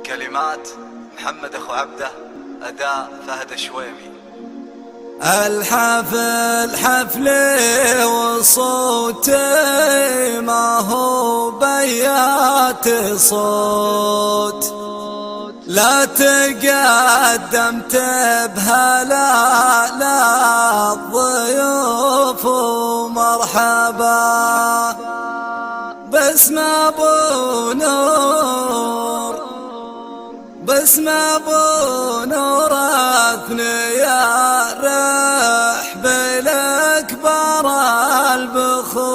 كلمات محمد أخو عبده، أداء فهد الشويمي. الحفل حفلي وصوتي ما هو بيات صوت، لا تقدمت بهلا لا الضيوف ومرحبا باسم ابو نور، باسم ابو نور اثني يا رحب الاكبر البخوت،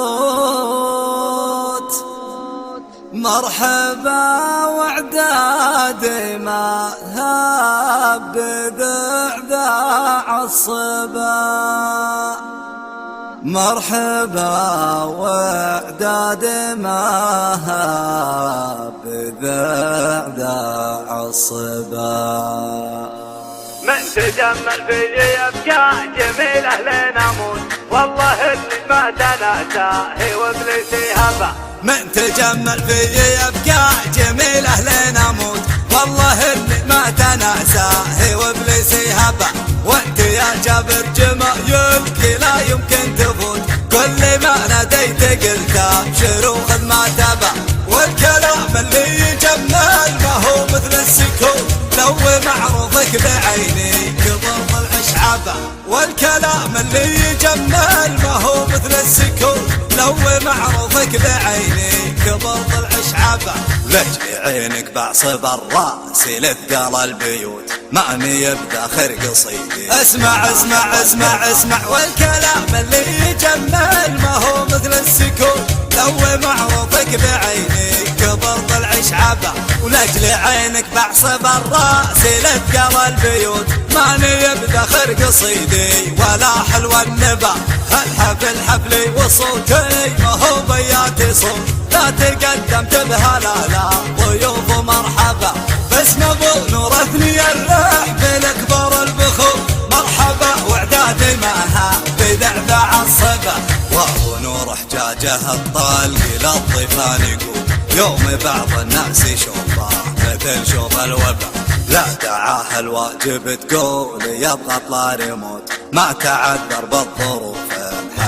مرحبا وعدادي ما هاب بذعذاع الصبا، مرحبا وعداد ما هاب بذعذاع الصبا. من تجمل فيه يبقى جميل أهل نموت، والله اللي ما تناساه وابليسي هبا. من تجمل فيه يبقى جميل أهل نموت، والله اللي ما تناساه وابليسي هبا. وانت يا جابر جمايلك لا يمكن تفوت، كل ما ناديت قلت ابشر وخذ ما تبع. والكلام اللي يجمل ما هو مثل السكوت، لو معروفك بعيني كبر ضلع شعبه. والكلام اللي يجمل ما هو مثل السكوت، لو معروفك بعيني كبر ضلع شعبه. لجي عينك بعصب الراس لثقال البيوت، ماني بداخل قصيدي. اسمع اسمع اسمع اسمع، والكلام اللي يجمل ما هو مثل السكوت، لو معروفك بعيني كبر ضلع شعبه. ولجل عينك بعصب الراس لثقال البيوت، ماني بداخل قصيدي ولا حلو النبا. الحفل حفلي وصوتي ما هو بياتي صوت، لا تقدمت بهلا لا ضيوف مرحبا باسم ابو نور اثني الرحب الاكبر البخور. مرحبا وعدادي معها بذعذاع الصبا، وابو نور حجاجه الطلق للضيفان يقول يوم بعض الناس يشوفه مثل شوف الوبا. لا دعاه الواجب تقول يبغى طلال يموت، ما تعذر بالظروف.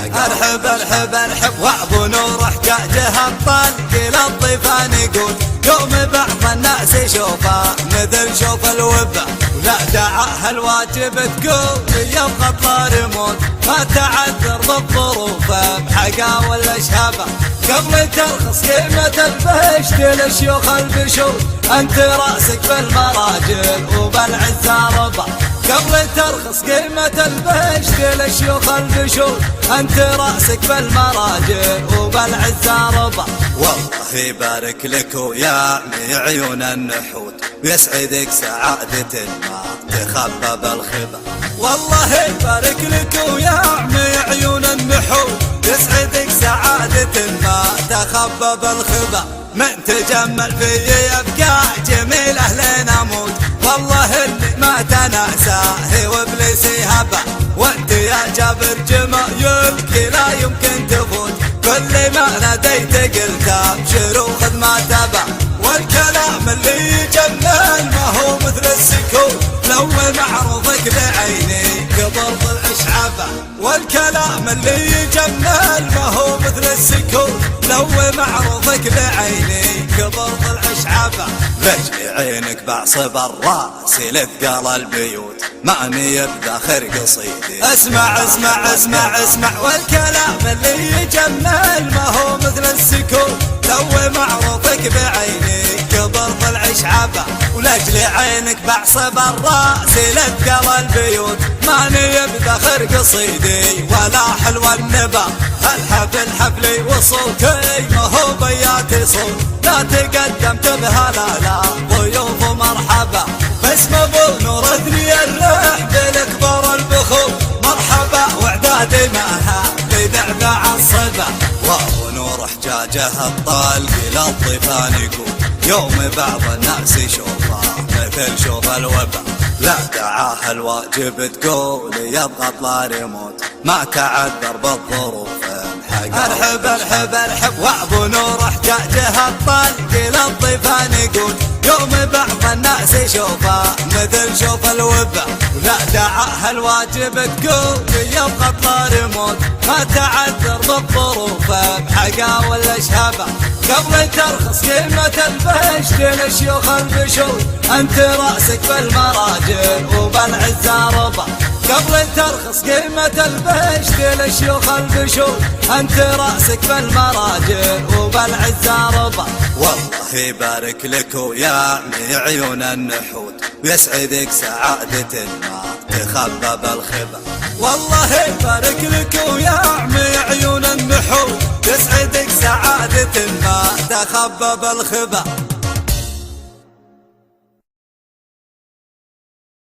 ارحب ارحب ارحب وابو نور حجاجه الطلق للضيفان يقول يوم بعض الناس يشوفه مثل شوف الوبا. ولا دعاه الواجب تقول يبغى طلال يموت، ما تعذر بالظروف بحقا ولا شهبه. قبل ترخص قيمة البشت للشيوخ البشور، انت راسك بالمراجل وبالعزة ربا. قبل ترخص قيمة البشت للشيوخ البشور، انت راسك بالمراجل وبالعزة ربا. والله يبارك لك ويعمي عيون النحوت، ويسعدك سعادة ما تخبى بالخبا. والله يبارك لك ويعمي عيون النحوت، يسعدك سعادة ما تخبى بالخبا. من تجمل فيه يبقى جميل أهل نموت، والله اللي ما تناساه وابليسي هبا. وانت يا جابر جمايلك لا يمكن تفوت، كل ما ناديت قلت ابشر وخذ ما تبع. والكلام اللي يجمل ما هو مثل السكوت، لو معروفك بعيني كبر ضلع شعبه. والكلام اللي يجمل ما هو مثل السكوت، لو معروفك بعيني كبر ضلع شعبه. لجي عينك بعصب الراس لثقال البيوت، ماني بداخل قصيدي. اسمع اسمع اسمع اسمع، والكلام اللي يجمل ما هو مثل السكوت، لو معروفك بعيني كبر ضلع شعبه. ولجل عينك بعصب الراس لثقال البيوت، ماني بداخل قصيدي ولا حلو النبا. الحفل حفلي وصوتي ما هو بياتي صوت، لا تقدمت بهلا لا ضيوف مرحبا باسم ابو نور اثني الرحب الاكبر البخور. مرحبا وعدادي معها بذعذاع الصبا، وابو نور حجاجه الطلق للضيفان يقول يوم بعض الناس يشوفه مثل شوف الوبا. لا دعاه الواجب تقول يبغى طلال يموت، ما تعذر بالظروف. ارحب ارحب ارحب وابو نور احتاجها الطلق للضيفان يقول يوم بعض الناس يشوفه مثل شوف الوبا ولا دعاها الواجب تقول يبقى الطار يموت ما تعذر بالظروف بحقا ولا شهبه قبل ترخص قيمة البشت لشيوخ البشوت انت راسك بالمراجل وبالعزة ربا قبل ترخص قيمة البشت لشيوخ البشوت انت راسك بالمراجل وبالعزة ربا والله يبارك لك ويا عيون النحوت ويسعدك سعادة ما تخبى بالخبا والله يبارك لك ويا عيون النحوت يسعدك سعادة ما تخبى بالخبا